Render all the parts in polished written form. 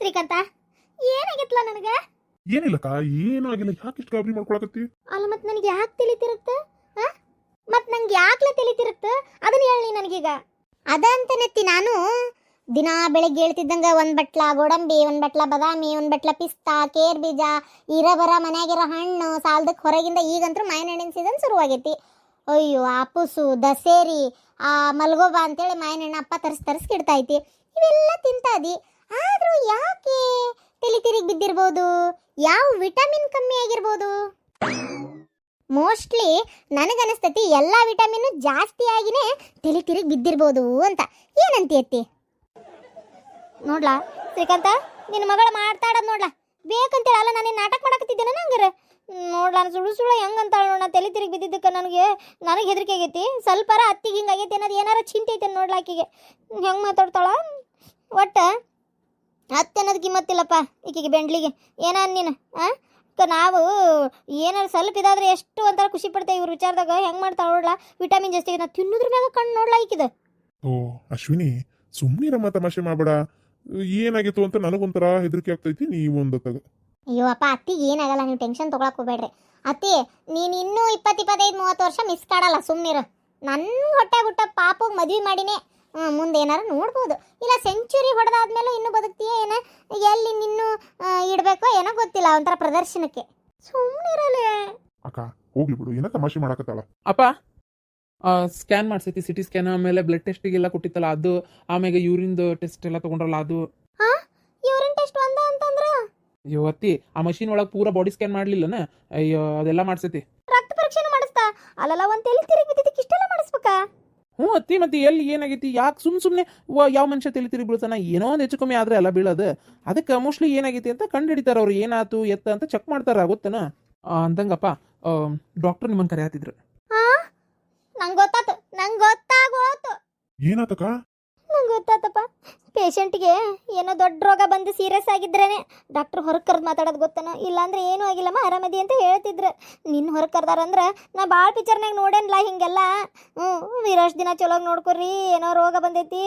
ಶ್ರೀಕಾಂತ ಏನಾಗಿತ್ಲ ನನಗೆ? ಏನಿಲ್ಲಕ್ಕ, ಏನಾಗಿಲ್ಲ. ಯಾಕೆ ಇಷ್ಟು ಗಾಬರಿ ಮಾಡ್ಕೊಳಕತ್ತಿ? ಅಲ್ಲ ಮತ್ತೆ ನನಗೆ ಯಾಕೆ ತಿಳಿತಿರುತ್ತ? ಮತ್ತೆ ನಂಗೆ ಯಾಕ್ಲೆ ತಿಳಿತಿರುತ್ತ ಅದನ್ನ ಹೇಳಿ ನನಗೀಗ. ಅದಂತನೆತ್ತಿ ನಾನು ದಿನ ಬೆಳಗ್ಗೆ ಹೇಳ್ತಿದ್ದಂಗ ಒಂದ್ ಬಟ್ಲ ಗೋಡಂಬಿ, ಒಂದ್ ಬಟ್ಲ ಬಾದಾಮಿ, ಒಂದ್ ಬಟ್ಲ ಪಿಸ್ತಾ, ಕೇರ್ ಬೀಜ, ಇರಬರ ಮನ್ಯಾಗಿರೋ ಹಣ್ಣು ಸಾಲದಕ್ಕೆ ಹೊರಗಿಂದ. ಈಗಂತೂ ಮಾವಿನ ಹಣ್ಣಿನ ಸೀಸನ್ ಶುರುವಾಗೈತಿ. ಅಯ್ಯೋ ಆಪುಸು ದಸೇರಿ ಮಲ್ಗೋಬ ಅಂತೇಳಿ ಮಾವಿನ ಹಣ್ಣು ಅಪ್ಪ ತರಿಸ್ಕಿಡ್ತೈತಿ. ಇವೆಲ್ಲ ತಿಂತಾದಿ. ಆದ್ರೂ ಯಾಕೆ ತಲೆ ತಿರುಗಿ ಬಿದ್ದಿರ್ಬೋದು? ಯಾವ ವಿಟಮಿನ್ ಕಮ್ಮಿ ಆಗಿರ್ಬೋದು? ಮೋಸ್ಟ್ಲಿ ನನಗನಿಸ್ತತಿ ಎಲ್ಲ ವಿಟಮಿನ್ ಜಾಸ್ತಿ ಆಗಿನೇ ತಲೆ ತಿರುಗಿ ಬಿದ್ದಿರ್ಬೋದು ಅಂತ. ಏನಂತೀಯತ್ತಿ? ನೋಡ್ಲಾ ಶ್ರೀಕಾಂತ, ನಿನ್ನ ಮಗಳು ಮಾಡ್ತಾಡೋದು ನೋಡ್ಲಾ. ಬೇಕಂತೇಳಿ ಅಲ್ಲ ನಾನು ನಾಟಕ ಮಾಡಕತ್ತಿದ್ದೇನೆ ನಂಗರ. ನೋಡ್ಲಾ ಸುಳ್ಳು ಹೆಂಗಂತಾಳ ನೋಡ. ತಲೆ ತಿರುಗಿ ಬಿದ್ದಿದ್ದಕ್ಕೆ ನನಗೆ ಹೆದರಿಕೆ ಆಗೈತಿ. ಸ್ವಲ್ಪರ ಅತ್ತಿಗೆ ಹಿಂಗಾಗೈತಿ ಅನ್ನೋದು ಏನಾರ ಚಿಂತೆ ಐತೆ ನೋಡ್ಲಾ ಆಕಿಗೆ. ಹೆಂಗೆ ಮಾತಾಡ್ತಾಳ ಒಟ್ಟು ಅತ್ತೆ ಅನ್ನೋದು ಕಿಮ್ಮತ್ತಿಲ್ಲಪ್ಪ ಈಕಿಗೆ ಬೆಂಡ್ಲಿಗೆ. ಏನ ನೀನು ನಾವು ಏನಾರು ಸ್ವಲ್ಪ ಇದಾದ್ರೆ ಎಷ್ಟು ಒಂಥರ ಖುಷಿ ಪಡ್ತೇವೆ ಇವ್ರ ವಿಚಾರದಾಗ. ಹೆಂಗೆ ಮಾಡ್ತಾಳ ನೋಡ್ಲಾ. ವಿಟಮಿನ್ ಜಾಸ್ತಿ ನಾವು ತಿನ್ನೋದ್ರ ಮ್ಯಾಗ ಕಣ್ಣು ನೋಡ್ಲಾ ಈಕಿದ. ಓ ಅಶ್ವಿನಿ, ಸುಮ್ಮನಿರಮ್ಮ, ತಮಾಷೆ ಮಾಡಬೇಡ. ಏನಾಗಿತ್ತು ಅಂತ ನನಗೊಂಥರ ಹೆದರಿಕೆ ಆಗ್ತೈತಿ. ನೀವೊಂದತ್ತಾಗ ಅಯ್ಯೋ ಅಪ್ಪ, ಅತ್ತಿಗೆ ಏನಾಗಲ್ಲ, ನೀವು ಟೆನ್ಷನ್ ತೊಗೊಳಕ್ ಹೋಗ್ಬೇಡ್ರಿ. ಅತ್ತಿ ನೀನು ಇನ್ನೂ 20-25-30 ವರ್ಷ ಮಿಸ್ ಕಾಡಲ್ಲ, ಸುಮ್ಮನಿರು. ನನ್ನ ಹೊಟ್ಟೆ ಗುಟ್ಟ ಪಾಪಗೆ ಮದ್ವೆ ಮಾಡಿನೇ ಮುಂದೆ ಏನಾರು ನೋಡ್ಬೋದು. ಇಲ್ಲ ಸೆಂಚುರಿ ಹೊಡೆದಾದ್ಮೇಲೂ ಇನ್ನೂ ಬದುಕ್ತೀಯ ಏನ? ಎಲ್ಲಿ ನಿನ್ನೂ ಇಡಬೇಕೋ ಏನೋ ಗೊತ್ತಿಲ್ಲ, ಒಂಥರ ಪ್ರದರ್ಶನಕ್ಕೆ. ಸುಮ್ಮನಿರಲೇ ಅಕ್ಕ, ಹೋಗ್ಲಿ ಬಿಡು. ಏನೋ ತಮಾಷೆ ಮಾಡಕತ್ತಾಳ. ಅಪ್ಪ ಸ್ಕ್ಯಾನ್ ಮಾಡ್ಸೈತಿ, ಸಿಟಿ ಸ್ಕ್ಯಾನ್, ಆಮೇಲೆ ಬ್ಲಡ್ ಟೆಸ್ಟಿಗೆಲ್ಲ ಕೊಟ್ಟಿತ್ತಲ್ಲ ಅದು, ಆಮೇಲೆ ಯೂರಿನ್ದು ಟೆಸ್ಟ್ ಎಲ್ಲ ತಗೊಂಡ್ರಲ್ಲ ಅದು. ಯೂರಿನ್ ಟೆಸ್ಟ್ ಒಂದ ಅಂತಂದ್ರ? ಅಯ್ಯೋ ಅತ್ತಿ, ಆ ಮಷೀನ್ ಒಳಗೆ ಪೂರಾ ಬಾಡಿ ಸ್ಕ್ಯಾನ್ ಮಾಡ್ಲಿಲ್ಲನ? ಅಯ್ಯೋ ಅದೆಲ್ಲ ಮಾಡ್ಸೈತಿ. ರಕ್ತ ಪರೀಕ್ಷೆನೂ ಮಾಡಿಸ್ತಾ? ಅಲ್ಲಲ್ಲ, ಒಂದ್ ತಲೆ ತಿರುಗಿ ಬಿದ್ದಿದ್ದಕ್ಕೆ ಇಷ್ಟೆಲ್ಲ ಮಾಡಿಸ್ಬೇಕಾ? ಹ್ಞೂ ಅತ್ತಿ, ಮತ್ತೆ ಎಲ್ಲಿ ಏನಾಗೈತಿ? ಯಾಕೆ ಸುಮ್ಮನೆ ಯಾವ ಮನುಷ್ಯ ತಲೆ ತಿರುಗಿ ಬೀಳ್ತಾನ? ಏನೋ ಒಂದು ಹೆಚ್ಚು ಕಮ್ಮಿ ಆದ್ರೆ ಎಲ್ಲ ಬೀಳೋದು. ಅದಕ್ಕೆ ಮೋಸ್ಟ್ಲಿ ಏನಾಗೈತಿ ಅಂತ ಕಂಡು ಹಿಡಿತಾರ ಅವ್ರು. ಏನಾಯ್ತು ಎತ್ತ ಅಂತ ಚೆಕ್ ಮಾಡ್ತಾರ, ಗೊತ್ತನ? ಅಂದಂಗಪ್ಪ ಡಾಕ್ಟರ್ ನಿಮ್ಮನ್ನು ಕರೆಯತ್ತಿದ್ರು. ನಂಗೆ ಗೊತ್ತಾಗೋತು. ಏನಾತಕ್ಕ? ನಂಗೆ ಗೊತ್ತಾತಪ್ಪ. ಪೇಷಂಟ್ಗೆ ಏನೋ ದೊಡ್ಡ ರೋಗ ಬಂದು ಸೀರಿಯಸ್ ಆಗಿದ್ರೇನೆ ಡಾಕ್ಟರ್ ಹೊರಗೆ ಕರೆದು ಮಾತಾಡೋದು ಗೊತ್ತನ. ಇಲ್ಲಾಂದ್ರೆ ಏನೂ ಆಗಿಲ್ಲಮ್ಮ, ಆರಾಮದಿ ಅಂತ ಹೇಳ್ತಿದ್ರು. ನಿನ್ನ ಹೊರಗೆ ಕರ್ದಾರಂದ್ರೆ ನಾ ಭಾಳ ಪಿಕ್ಚರ್ನಾಗ ನೋಡೇನಲ್ಲ ಹಿಂಗೆಲ್ಲ. ವೀರಷ್ಟು ದಿನ ಚಲೋಗಿ ನೋಡ್ಕೊರಿ, ಏನೋ ರೋಗ ಬಂದೈತಿ,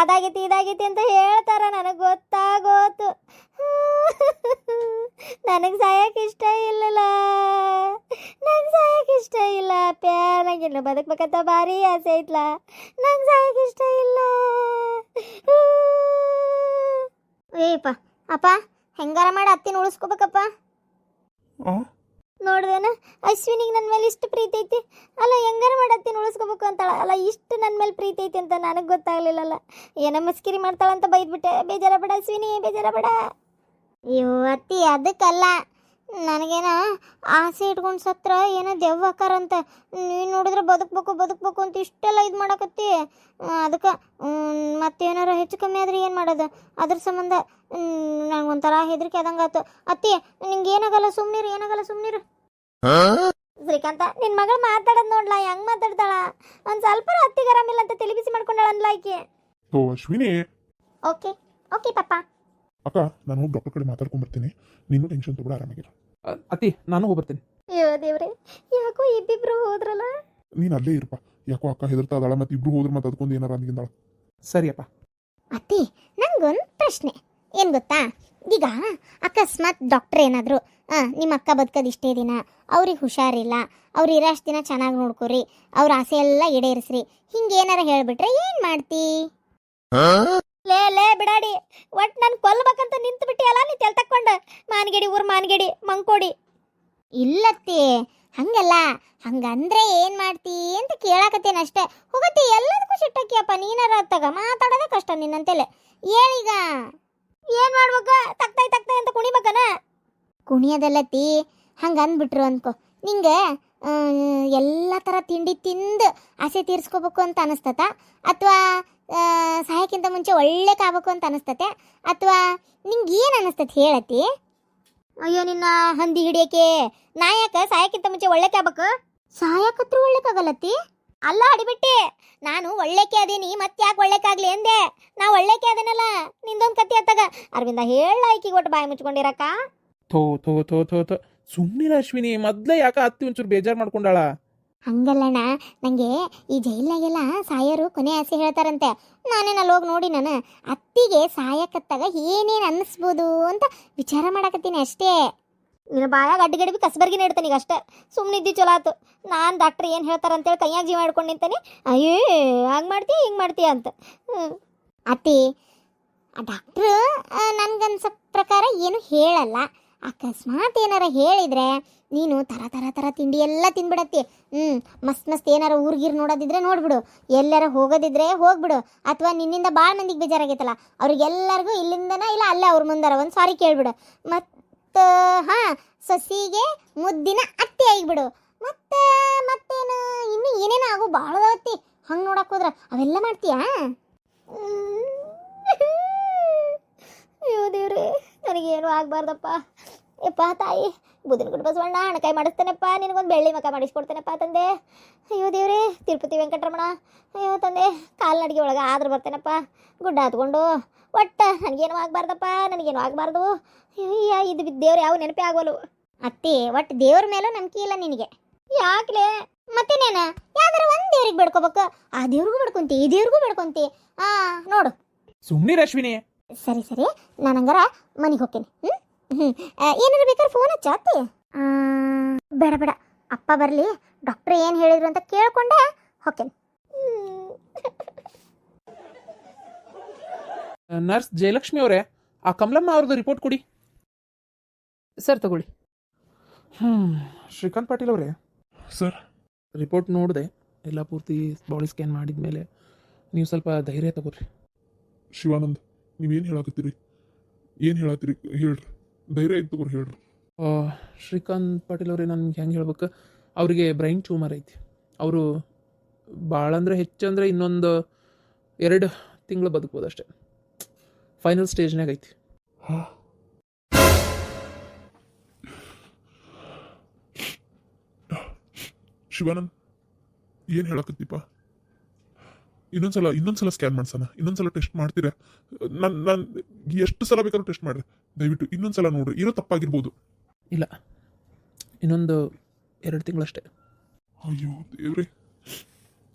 ಅದಾಗೈತಿ ಇದಾಗೈತಿ ಅಂತ ಹೇಳ್ತಾರ. ನನಗೆ ಗೊತ್ತಾಗೋತು. ನನಗೆ ಸಾಯಕ್ಕೆ ಇಷ್ಟ ಇಲ್ಲಲ್ಲ, ನಂಗೆ ಸಾಯಕ್ಕೆ ಇಷ್ಟ ಇಲ್ಲ ಅಪ್ಪ. ನಂಗಿನ್ನು ಬದುಕ್ಬೇಕಂತ ಭಾರಿ ಆಸೆ ಐತ್ಲ, ನಂಗೆ ಸಾಯಕ್ಕೆ ಇಷ್ಟ ಇಲ್ಲ. ಏಯಪ್ಪ ಅಪ್ಪ, ಹೆಂಗಾರ ಮಾಡಿ ಅತ್ತಿನ ಉಳಿಸ್ಕೋಬೇಕಪ್ಪ. ನೋಡ್ದೇನ ಅಶ್ವಿನಿಗೆ ನನ್ನ ಮೇಲೆ ಇಷ್ಟು ಪ್ರೀತಿ ಐತಿ ಅಲ್ಲ, ಹೆಂಗಾರ ಮಾಡಿ ಅತ್ತಿನ ಉಳಿಸ್ಕೋಬೇಕು ಅಂತಾಳ ಅಲ್ಲ. ಇಷ್ಟು ನನ್ನ ಮೇಲೆ ಪ್ರೀತಿ ಐತಿ ಅಂತ ನನಗೆ ಗೊತ್ತಾಗ್ಲಿಲ್ಲಲ್ಲ. ಏನೋ ಮಸ್ಕಿರಿ ಮಾಡ್ತಾಳಂತ ಬೈದ್ಬಿಟ್ಟೆ. ಬೇಜಾರ ಬೇಡ ಅಶ್ವಿನಿ, ಬೇಜಾರ ಬೇಡ. ಅಯ್ಯೋ ಅತ್ತಿ, ಅದಕ್ಕಲ್ಲ, ನನಗೇನೋ ಆಸೆ ಇಟ್ಕೊಂಡು ಸತ್ರ ಏನೋ ದೆವ್ವ ಹಾಕಾರಂತ. ನೀನು ನೋಡಿದ್ರೆ ಬದುಕ್ಬೇಕು ಅಂತ ಇಷ್ಟೆಲ್ಲ ಇದು ಮಾಡಕತ್ತಿ. ಅದಕ್ಕೆ ಮತ್ತೇನಾರ ಹೆಚ್ಚು ಕಮ್ಮಿ ಆದ್ರೆ ಏನು ಮಾಡೋದು? ಅದ್ರ ಸಂಬಂಧ ನನಗೊಂಥರ ಹೆದರಿಕೆ ಆದಂಗಾತು. ಅತ್ತಿ ನಿಂಗೆ ಏನಾಗಲ್ಲ, ಸುಮ್ಮನಿರು, ಏನಾಗಲ್ಲ, ಸುಮ್ಮನಿರು. ಶ್ರೀಕಾಂತ, ನಿನ್ನ ಮಗಳು ಮಾತಾಡೋದು ನೋಡ್ಲಾ ಹೆಂಗೆ ಮಾತಾಡ್ತಾಳ. ಒಂದು ಸ್ವಲ್ಪ ಅತ್ತಿಗೆ ಆರಾಮಿಲ್ಲ ಅಂತ ತಲೆಬಿಸಿ ಮಾಡ್ಕೊಂಡಾಳ ಅನ್ಲ ಆಕೆ. ಓ ಅಶ್ವಿನಿ. ಓಕೆ ಓಕೆ ಪಪ್ಪ. ಅಕ್ಕ, ನಾನು ಹೋಗಿ ಡಾಕ್ಟರ್ ಕಡೆ ಮಾತಾಡ್ಕೊಂಡ್ಬರ್ತೀನಿ. ನೀನು ಟೆನ್ಷನ್ ತಗೊಳ, ಆರಾಮಾಗಿರ. ಅತ್ತಿ ನಾನು ಹೋಗ್ಬರ್ತೀನಿ. ಅಯ್ಯೋ ದೇವ್ರೆ, ಯಾಕೋ ಇಬ್ಬಿಬ್ರು ಹೋದ್ರಲ್ಲ. ನೀನು ಅಲ್ಲೇ ಇರಪ್ಪ. ಯಾಕೋ ಅಕ್ಕ ಹೆದರ್ತಾ ಇದ್ದಾಳ. ಮತ್ತೆ ಇಬ್ರು ಹೋದ್ರೆ ಮತ್ತೆ ಅದಕ್ಕೊಂದು ಏನಾರ ಅಂದಿದ್ದಾಳ. ಸರಿಯಪ್ಪ. ಅತ್ತಿ ನಂಗೊಂದು ಪ್ರಶ್ನೆ. ಏನು ಗೊತ್ತಾ, ಈಗ ಅಕಸ್ಮಾತ್ ಡಾಕ್ಟ್ರ್ ಏನಾದರೂ ನಿಮ್ಮ ಅಕ್ಕ ಬದುಕೋದು ಇಷ್ಟೇ ದಿನ, ಅವ್ರಿಗೆ ಹುಷಾರಿಲ್ಲ, ಅವ್ರು ಇರೋಷ್ಟು ದಿನ ಚೆನ್ನಾಗಿ ನೋಡ್ಕೊರಿ, ಅವ್ರ ಆಸೆ ಎಲ್ಲ ಈಡೇರಿಸ್ರಿ, ಹಿಂಗೇನಾರ ಹೇಳ್ಬಿಟ್ರೆ ಏನು ಮಾಡ್ತಿ? ಲೇ ಬಿಡಾಡಿ, ಒಟ್ಟು ನಾನು ಕೊಲ್ಬೇಕಂತ ನಿಂತು ಬಿಟ್ಟಿಯಲ್ಲ ನೀ ತೆಲ್ ತಕ್ಕೊಂಡ. ಮಾನ್ಗೇಡಿ ಊರು ಮಾನ್ಗೇಡಿ ಮಂಕೋಡಿ. ಇಲ್ಲತ್ತಿ ಹಂಗಲ್ಲ, ಹಂಗಂದ್ರೆ ಏನು ಮಾಡ್ತಿ ಅಂತ ಕೇಳಾಕತ್ತೇನೆ ಅಷ್ಟೇ. ಹೋಗತ್ತಿ, ಎಲ್ಲದಕ್ಕೂ ಸಿಟ್ಟಾಕಿಯಪ್ಪ. ನೀನಾರ ಅತ್ತಾಗ ಮಾತಾಡೋದೇ ಕಷ್ಟ ನಿನ್ನಂತೆಲೆ. ಏನೀಗ ಏನು ಮಾಡ್ಬೇಕ? ತಕ್ತಾಯಿ ಅಂತ ಕುಣಿಬೇಕನ? ಕುಣಿಯೋದಲ್ಲತ್ತಿ, ಹಂಗೆ ಅಂದ್ಬಿಟ್ರು ಅನ್ಕೋ, ನಿಂಗೆ ಎಲ್ಲ ಥರ ತಿಂಡಿ ತಿಂದು ಆಸೆ ತೀರಿಸ್ಕೋಬೇಕು ಅಂತ ಅನಿಸ್ತತ, ಅಥವಾ ಸಾಯಕ್ಕಿಂತ ಮುಂಚೆ ಒಳ್ಳೆ ಕಾಬೇಕು ಅಂತ ಅನಿಸ್ತತೆ, ಅಥವಾ ನಿಂಗೆ ಏನು ಅನಿಸ್ತತಿ ಹೇಳತ್ತಿ? ಅಯ್ಯೋ ನಿನ್ನ ಹಂದಿ ಹಿಡಿಯಕ್ಕೆ, ನಾ ಯಾಕೆ ಸಾಯಕ್ಕಿಂತ ಮುಂಚೆ ಒಳ್ಳೆ ಕಾಬೇಕು? ಸಾಯಕತ್ರು ಒಳ್ಳೆಕಾಗಲ್ಲತ್ತಿ? ಅಲ್ಲ ಅಡಿಬಿಟ್ಟಿ, ನಾನು ಒಳ್ಳೆಕೆ ಅದೀನಿ, ಮತ್ತೆ ಯಾಕೆ ಒಳ್ಳೆಕಾಗ್ಲಿ ಅಂದೆ. ನಾ ಒಳ್ಳೆಕೆ ಅದೇನಲ್ಲ, ನಿಂದೊಂದು ಕತ್ತಿ ಅತ್ತಾಗ ಅರವಿಂದ ಹೇಳ ಈಕಿಗೆ ಒಟ್ಟು ಬಾಯಿ ಮುಚ್ಕೊಂಡಿರಕ್ಕ. ಥೋ ಸುಮ್ಮನಿರ ಅಶ್ವಿನಿ, ಮೊದ್ಲೇ ಯಾಕೆ ಅತ್ತಿ ಒಂಚೂರು ಬೇಜಾರು ಮಾಡ್ಕೊಂಡಾಳ. ಹಂಗಲ್ಲಣ್ಣ, ನನಗೆ ಈ ಜೈಲ್ನಾಗೆಲ್ಲ ಸಾಯರು ಕೊನೆ ಆಸೆ ಹೇಳ್ತಾರಂತೆ. ನಾನೇನಲ್ಲಿ ಹೋಗಿ ನೋಡಿ ನಾನು ಅತ್ತಿಗೆ ಸಾಯಕತ್ತಾಗ ಏನೇನು ಅನ್ನಿಸ್ಬೋದು ಅಂತ ವಿಚಾರ ಮಾಡಕತ್ತೀನಿ ಅಷ್ಟೇ. ನಿನ್ನ ಬಾಯಾಗ ಅಡ್ಡಿಗಡಿಬಿ ಕಸಬರ್ಗಿ ನೀಡ್ತಾನೆ ಈಗ ಅಷ್ಟೇ. ಸುಮ್ಮನಿದ್ದಿ ಚಲೋ ಆತು. ನಾನು ಡಾಕ್ಟ್ರ್ ಏನು ಹೇಳ್ತಾರಂತೇಳಿ ಕೈಯಾಗ ಜೀವ ಹಿಡ್ಕೊಂಡು ನಿಂತಾನೆ. ಅಯ್ಯೇ ಹಂಗೆ ಮಾಡ್ತೀಯ ಹಿಂಗೆ ಮಾಡ್ತೀಯ ಅಂತ. ಅತ್ತಿ, ಆ ಡಾಕ್ಟ್ರು ನನಗನ್ಸೋ ಪ್ರಕಾರ ಏನು ಹೇಳಲ್ಲ. ಅಕಸ್ಮಾತ್ ಏನಾರ ಹೇಳಿದರೆ ನೀನು ತರ ತಿಂಡಿ ಎಲ್ಲ ತಿನ್ಬಿಡತ್ತಿ. ಮಸ್ತ್ ಏನಾರ ಊರ್ಗೀರು ನೋಡೋದಿದ್ರೆ ನೋಡ್ಬಿಡು, ಎಲ್ಲಾರ ಹೋಗೋದಿದ್ರೆ ಹೋಗ್ಬಿಡು. ಅಥವಾ ನಿನ್ನಿಂದ ಭಾಳ ಮಂದಿಗೆ ಬೇಜಾರಾಗೈತಲ್ಲ ಅವ್ರಿಗೆಲ್ಲರಿಗೂ ಇಲ್ಲಿಂದನ ಇಲ್ಲ ಅಲ್ಲೇ ಅವ್ರ ಮುಂದಾರ ಒಂದು ಸಾರಿ ಕೇಳ್ಬಿಡು. ಮತ್ತು ಹಾಂ, ಸೊಸಿಗೆ ಮುದ್ದಿನ ಅತ್ತಿ ಆಗಿಬಿಡು. ಮತ್ತೇನು ಇನ್ನೂ ಏನೇನು ಆಗು ಭಾಳ ಅತ್ತಿ. ಹಂಗೆ ನೋಡಕ್ಕೆ ಹೋದ್ರೆ ಅವೆಲ್ಲ ಮಾಡ್ತೀಯಾ? ಅಯ್ಯೋ ದೇವ್ರಿ, ನನಗೇನು ಆಗಬಾರ್ದಪ್ಪ. ಯಪ್ಪ ತಾಯಿ, ಬುದ್ಧಿನಗುಡಿ ಬಸವಣ್ಣ ಹಣಕಾಯಿ ಮಾಡಿಸ್ತೇನೆಪ್ಪ, ನಿನಗೊಂದು ಬೆಳ್ಳಿ ಮಕ ಮಾಡಿಸ್ಕೊಡ್ತೇನೆಪ್ಪ ತಂದೆ. ಅಯ್ಯೋ ದೇವ್ರಿ, ತಿರುಪತಿ ವೆಂಕಟರಮಣ, ಅಯ್ಯೋ ತಂದೆ, ಕಾಲ್ನಡಿಗೆ ಒಳಗೆ ಆದ್ರೆ ಬರ್ತೇನಪ್ಪ ಗುಡ್ಡ ಹತ್ಕೊಂಡು. ಒಟ್ಟು ನನಗೇನು ಆಗಬಾರ್ದಪ್ಪ, ನನಗೇನು ಆಗಬಾರ್ದು. ಅಯ್ಯ, ಇದು ದೇವ್ರು ಯಾವ ನೆನಪೇ ಆಗೋಲು. ಅತ್ತಿ, ಒಟ್ಟು ದೇವ್ರ ಮೇಲೂ ನಂಬಿಕೆ ಇಲ್ಲ ನಿನಗೆ. ಯಾಕಲೇ? ಮತ್ತೇನೇನು ಯಾವ್ದಾರ ಒಂದು ದೇವ್ರಿಗೆ ಬೇಡ್ಕೋಬೇಕು. ಆ ದೇವ್ರಿಗೂ ಬೇಡ್ಕೊಂತಿ, ಈ ದೇವ್ರಿಗೂ ಬೇಡ್ಕೊಂತಿ. ನೋಡು. ಸುಮ್ಮನೆ ಅಶ್ವಿನಿ. ಸರಿ, ನಾನು ಹಂಗಾರ ಮನೆಗೆ ಹೋಗ್ತೇನೆ. ಏನಾರು ಬೇಕಾದ್ರೆ ಫೋನ್ ಹಚ್ಚ ಅತ್ತಿ. ಬೇಡ, ಅಪ್ಪ ಬರಲಿ, ಡಾಕ್ಟ್ರ್ ಏನು ಹೇಳಿದ್ರು ಅಂತ ಕೇಳ್ಕೊಂಡೆ ಹೋಗ್ತೇನೆ. ನರ್ಸ್ ಜಯಲಕ್ಷ್ಮಿ ಅವರೇ, ಆ ಕಮಲಮ್ಮ ಅವ್ರದ್ದು ರಿಪೋರ್ಟ್ ಕೊಡಿ. ಸರ್ ತಗೊಳ್ಳಿ. ಶ್ರೀಕಾಂತ್ ಪಾಟೀಲ್ ಅವರೇ, ಸರ್. ರಿಪೋರ್ಟ್ ನೋಡಿದೆ, ಎಲ್ಲ ಪೂರ್ತಿ ಬಾಡಿ ಸ್ಕ್ಯಾನ್ ಮಾಡಿದ ಮೇಲೆ ನೀವು ಸ್ವಲ್ಪ ಧೈರ್ಯ ತಗೋರಿ. ಶಿವಾನಂದ್, ನೀವೇನು ಹೇಳಕತ್ತೀರಿ? ಏನು ಹೇಳತ್ತೀರಿ ಹೇಳ್ರಿ. ಧೈರ್ಯ ಇತ್ತು ತಗೋರಿ, ಹೇಳ್ರಿ. ಶ್ರೀಕಾಂತ್ ಪಾಟೀಲ್ ಅವರೇ, ನನ್ಗೆ ಹೆಂಗೆ ಹೇಳ್ಬೇಕು, ಅವರಿಗೆ ಬ್ರೈನ್ ಟ್ಯೂಮರ್ ಐತಿ. ಅವರು ಭಾಳ ಅಂದರೆ ಹೆಚ್ಚಂದರೆ ಇನ್ನೊಂದು 2 ತಿಂಗಳು ಬದುಕ್ಬೋದು ಅಷ್ಟೇ. ಫೈನಲ್ ಸ್ಟೇಜ್ನಾಗ ಐತಿ. ಶಿವಾನಂದ್, ಏನು ಹೇಳಕತ್ತೀಪ? ಇನ್ನೊಂದ್ಸಲ ಸ್ಕ್ಯಾನ್ ಮಾಡ್ಸೋಣ, ಇನ್ನೊಂದ್ಸಲ ಟೆಸ್ಟ್ ಮಾಡ್ತೀರಾ? ನಾನು ಎಷ್ಟು ಸಲ ಬೇಕಾದ್ರೂ ಟೆಸ್ಟ್ ಮಾಡ್ರಿ, ದಯವಿಟ್ಟು ಇನ್ನೊಂದ್ಸಲ ನೋಡ್ರಿ. ಇರೋ ತಪ್ಪಾಗಿರ್ಬೋದು. ಇಲ್ಲ, ಇನ್ನೊಂದು 2 ತಿಂಗಳಷ್ಟೇ. ಅಯ್ಯೋ ದೇವ್ರಿ,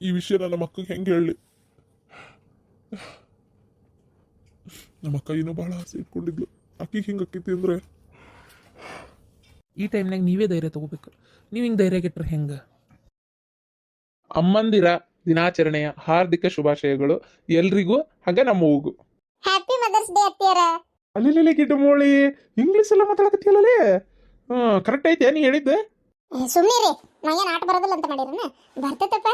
ಈ ವಿಷಯ ನಮ್ಮ ಅಕ್ಕಗೆ ಹೆಂಗೆ ಹೇಳಲಿ? ನಮ್ಮ ಅಕ್ಕ ಏನೋ ಭಾಳ ಆಸೆ ಇಟ್ಕೊಂಡಿದ್ಲು. ಅಕ್ಕಿಗೆ ಹಿಂಗೆ ಅಕ್ಕೈತಿ ಅಂದರೆ ಈ ಟೈಮ್ನಾಗ ನೀವೇ ಧೈರ್ಯ ತಗೋಬೇಕು. ನೀವು ಹಿಂಗೆ ಧೈರ್ಯ ಗೆಟ್ರೆ ಹೆಂಗೆ? ಅಮ್ಮಂದಿರ ದಿನಾಚರಣೆಯ ಹಾರ್ದಿಕ ಶುಭಾಶಯಗಳು ಎಲ್ರಿಗೂ, ಹಾಗೆ ನಮ್ಮ ಹೂಗು. ಹ್ಯಾಪಿ ಮದರ್ಸ್ ಡೇ ಅತ್ತಿಯರ. ಅಲ್ಲಿ ಗಿಡ್ಡ ಮೋಳಿ, ಇಂಗ್ಲೀಷ್ ಎಲ್ಲ ಮಾತಾಡಕತ್ತಿಯಲ್ಲೇ. ಕರೆಕ್ಟ್ ಐತೆ ನೀ ಹೇಳಿದ್ದೆ? ಸುಮ್ಮನೆ ನಂಗೇನು ಆಟ ಬರೋದಿಲ್ಲ ಅಂತ ಮಾಡಿರನ? ಬರ್ತೈತಪ್ಪ.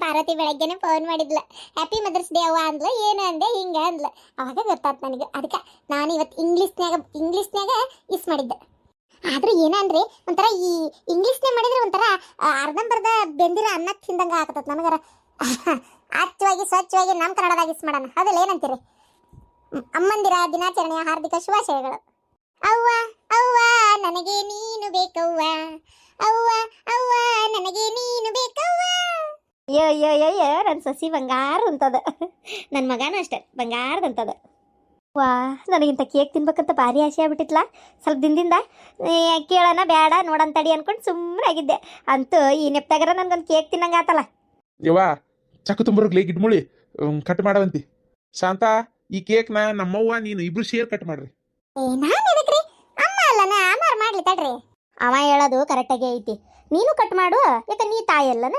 ಪಾರ್ವತಿ ಬೆಳಗ್ಗೆನೆ ಫೋನ್ ಮಾಡಿದ್ಲ, ಹ್ಯಾಪಿ ಮದರ್ಸ್ ಡೇ ಅವ್ವ ಅಂದ್ಲ. ಏನು ಅಂದೆ? ಹಿಂಗೆ ಅಂದ್ಲ. ಅವಾಗ ಗೊತ್ತಾಯ್ತು ನನಗೆ. ಅದಕ್ಕೆ ನಾನು ಇವತ್ತು ಇಂಗ್ಲೀಷ್ನ್ಯಾಗ ಇಸ್ ಮಾಡಿದ್ದೆ. ಆದ್ರೂ ಏನಂದ್ರೆ ಒಂಥರ ಈ ಇಂಗ್ಲೀಷ್ನ್ಯಾಗ ಮಾಡಿದ್ರೆ ಒಂಥರ ಅರ್ಧಂಬರ್ಧ ಬೆಂದಿರ ಅನ್ನ ತಿಂದಂಗೆ ಆಗತ್ತ ನನಗರ. ಅಚ್ಚವಾಗಿ ಸ್ವಚ್ಛವಾಗಿ ನಮ್ಮ ಕನ್ನಡದಾಗ ಇಸ್ ಮಾಡೋಣ. ಅದಲ್ಲ ಏನಂತೀರಿ? ಅಮ್ಮಂದಿರ ದಿನಾಚರಣೆಯ ಹಾರ್ದಿಕ ಶುಭಾಶಯಗಳು. ಅವ್ವ ಅವ್ವ ನನಗೆ ನೀನು ಬೇಕವ್ವ, ಅವ್ವ ಅವ್ವ ನನಗೆ ನೀನು ಬೇಕವ್ವ. ಅಯ್ಯೋ ನನ್ನ ಸಸಿ ಬಂಗಾರ ಅಂತದ. ನನ್ನ ಮಗನೂ ಅಷ್ಟೆ ಬಂಗಾರದಂತದ. ವಾ, ನನಗಿಂತ ಕೇಕ್ ತಿನ್ಬೇಕಂತ ಭಾರಿ ಆಸೆ ಆಗ್ಬಿಟ್ಟಿತ್ಲ ಸ್ವಲ್ಪ ದಿನದಿಂದ. ಕೇಳೋಣ ಬೇಡ ನೋಡಂತಡಿ ಅನ್ಕೊಂಡು ಸುಮ್ಮನೆ ಆಗಿದ್ದೆ. ಅಂತೂ ಈ ನೆಪ್ತಾಗರ ನನ್ಗೊಂದು ಕೇಕ್ ತಿನ್ನಂಗೆ ಆತಲ್ಲ. ಯವ್ವ, ಚಕ್ಕು ತುಂಬರ್ಗ್ಲಿ ಗಿಡ್ಮುಳಿ ಕಟ್ ಮಾಡವಂತಿ. ಶಾಂತ, ಈ ಕೇಕ್ನ ನಮ್ಮವ್ವ ನೀನು ಇಬ್ರು ಶೇರ್ ಕಟ್ ಮಾಡ್ರಿ. ನಾನು ಎದಕ್ರಿ? ಅಮ್ಮ ಅಲ್ಲನ, ಅಮ್ಮಾರು ಮಾಡ್ಲಿ ತಡ್ರಿ. ಅವ ಹೇಳೋದು ಕರೆಕ್ಟಾಗಿ ಐತಿ. ನೀನು ಕಟ್ ಮಾಡು, ಯಾಕೆ ನೀ ತಾಯಿ ಅಲ್ಲನ?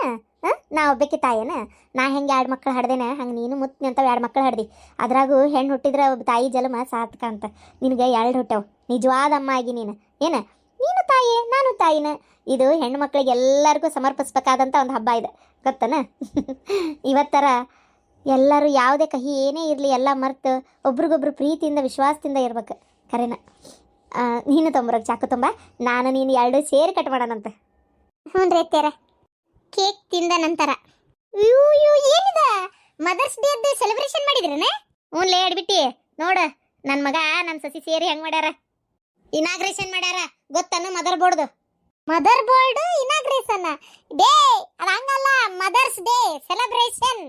ನಾ ಒಬ್ಬಕ್ಕೆ ತಾಯೇನ? ನಾ ಹೆಂಗೆ 2 ಮಕ್ಕಳು ಹಡ್ದೇನೆ ಹಂಗೆ ನೀನು ಮುತ್ನಿ ಅಂತ 2 ಮಕ್ಕಳು ಹಡ್ದಿ. ಅದ್ರಾಗೂ ಹೆಣ್ಣು ಹುಟ್ಟಿದ್ರೆ ಒಬ್ಬ ತಾಯಿ ಜನ್ಮ ಸಾರ್ಥಕ ಅಂತ. ನಿನಗೆ 2 ಹುಟ್ಟವು. ನಿಜವಾದ ಅಮ್ಮ ಆಗಿ ನೀನು ನೀನು ತಾಯಿ, ನಾನು ತಾಯಿನ. ಇದು ಹೆಣ್ಣು ಮಕ್ಕಳಿಗೆ ಎಲ್ಲರಿಗೂ ಸಮರ್ಪಿಸ್ಬೇಕಾದಂಥ ಒಂದು ಹಬ್ಬ ಇದೆ, ಗೊತ್ತನ? ಇವತ್ತರ ಎಲ್ಲರೂ ಯಾವುದೇ ಕಹಿ ಏನೇ ಇರಲಿ ಎಲ್ಲ ಮರ್ತು ಒಬ್ರಿಗೊಬ್ರು ಪ್ರೀತಿಯಿಂದ ವಿಶ್ವಾಸದಿಂದ ಇರ್ಬೇಕು. ಕರೆನ ನೀನು ತೊಂಬರೋದು ಚಾಕು ತುಂಬ, ನಾನು ನೀನು 2 ಸೇರಿ ಕಟ್ ಮಾಡೋಣಂತ. ಹ್ಞೂ ರೀ ಅತ್ಯಾರ. ಕೇಕ್ ತಿಂದ ನಂತರ ಏನಿದ ಮದರ್ಸ್ ಡೇ ಅದ್ದು ಸೆಲೆಬ್ರೇಷನ್ ಮಾಡಿದ್ರೇನೆ? ಹ್ಞೂ ಲೇ ಅಡ್ಬಿಟ್ಟಿ ನೋಡ, ನನ್ನ ಮಗ ನನ್ನ ಸಸಿ ಸೇರಿ ಹೆಂಗೆ ಮಾಡ್ಯಾರ, ಇನಾಗ್ರೇಷನ್ ಮಾಡ್ಯಾರ ಗೊತ್ತನ್ನು? ಮದರ್ ಬೋರ್ಡ್ ಇನಾಗ್ರೇಷನ್ ಡೇ ಅದು ಹಂಗಲ್ಲ, ಮದರ್ಸ್ ಡೇ ಸೆಲೆಬ್ರೇಷನ್.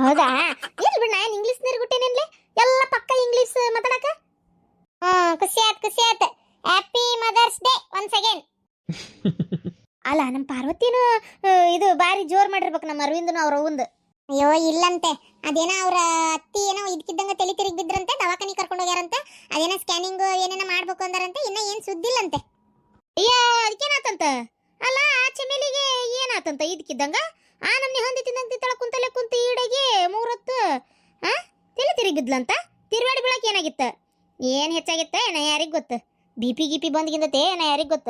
ಹೌದಾ? ಎಲ್ಲಿ ಬಿಡ, ನಾನು ಇಂಗ್ಲೀಷ್ ನೀರ್ಗುಟ್ಟೇನಿನ್ಲಿ ಎಲ್ಲ ಪಕ್ಕ ಇಂಗ್ಲೀಷ್ ಮಾತಾಡಕ. ಖುಷಿ ಆಯ್ತು. Happy mother's day once again. ಅಲ್ಲ, ನಮ್ಮ ಪಾರ್ವತಿನೂ ಇದು ಬಾರಿ ಜೋರ್ ಮಾಡಿರ್ಬೇಕು ನಮ್ಮ ಅರವಿಂದನು ಅವ್ರ ಅವಂದು. ಅಯ್ಯೋ ಇಲ್ಲಂತೆ, ಅದೇನೋ ಅವ್ರ ಅತ್ತಿ ಏನೋ ಇದಕ್ಕಿದ್ದಂಗೆ ತಲೆ ತಿರುಗಿ ಬಿದ್ರಂತೆ, ದವಾಖಾನಿ ಕರ್ಕೊಂಡು ಹೋಗ್ಯಾರಂತೆ, ಅದೇನೋ ಸ್ಕ್ಯಾನಿಂಗ್ ಏನೇನೋ ಮಾಡ್ಬೇಕು ಅಂದಾರಂತೆ, ಇನ್ನ ಏನ್ ಸುದ್ದಿಲ್ಲಂತೆ. ಅಯ್ಯ ಅದಕ್ಕೇನಾತಂತ? ಅಲ್ಲ ಆ ಚಮೇಲಿಗೆ ಏನಾತಂತ ಇದಕ್ಕಿದ್ದಂಗ? ಆ ನಮ್ನಿ ಹೊಂದಿ ತಿಂದಂತೆ ತಳ ಕುಂತಲೆ ಕುಂತ ಈಡಗೆ ಮೂರತ್ತು ತಲೆ ತಿರುಗಿ ಬಿದ್ಲಂತ. ತಿರುವಾಡಿ ಬೀಳಕ್ಕೆ ಏನಾಗಿತ್ತ? ಏನ್ ಹೆಚ್ಚಾಗಿತ್ತ ಏನ ಯಾರಿಗ್ ಗೊತ್ತ? ಬಿ ಪಿ ಬಂದ್ಗಿಂದತೆ ಏನ ಯಾರಿಗ್ ಗೊತ್ತ?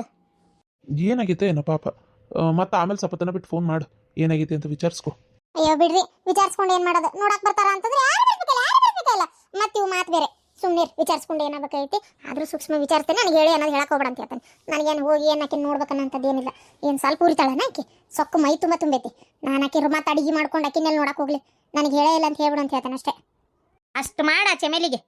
ಏನಾಗೈತೆ ಏನೋ ಪಾಪ. ಮತ್ತೆ ಆಮೇಲೆ ಸ್ವಲ್ಪ ತನ ಬಿಟ್ಟು ಫೋನ್ ಮಾಡು, ಏನಾಗೈತೆ ಅಂತ ವಿಚಾರಿಸ್ಕೊ. ಅಯ್ಯೋ ಬಿಡ್ರಿ, ವಿಚಾರಿಸ್ಕೊಂಡು ಏನ್ ಮಾಡೋದು? ನೋಡಕ್ ಬರ್ತಾರ ಅಂತಂದ್ರೆ ಯಾರು ಬರ್ಬೇಕಲ್ಲ. ಮತ್ತೆ ಇವು ಮಾತು ಬೇರೆ. ಸುಮ್ಮನೆ ವಿಚಾರಿಸ್ಕೊಂಡು ಏನಾಗಬೇಕೈತಿ, ಆದ್ರೂ ಸೂಕ್ಷ್ಮ ವಿಚಾರಿಸ್ತೇನೆ. ನನಗೆ ಹೇಳಿ ಅನ್ನೋದು ಹೇಳಕ್ ಹೋಗ್ಬೇಡ ಅಂತ ಹೇಳ್ತಾನೆ. ನನಗೇನು ಹೋಗಿ ಏನು ಆಕೆ ನೋಡ್ಬೇಕನ್ನಂಥದ್ದು ಏನಿಲ್ಲ. ಏನು ಸ್ವಲ್ಪ ಉರಿತಾಳನ ಆಕೆ, ಸೊಕ್ಕು ಮೈ ತುಂಬ ತುಂಬೈತಿ. ನಾನು ಆಕೆ ಮತ್ತೆ ಅಡಿಗೆ ಮಾಡ್ಕೊಂಡು ಆಕಿನೆಲ್ಲ ನೋಡಕ್ ಹೋಗ್ಲಿ, ನನಗೆ ಹೇಳೇ ಇಲ್ಲ ಅಂತ ಹೇಳ್ಬಿಡು ಅಂತ ಹೇಳ್ತಾನೆ ಅಷ್ಟೇ. ಅಷ್ಟು ಮಾಡ ಚಮೇಲಿಗೆ.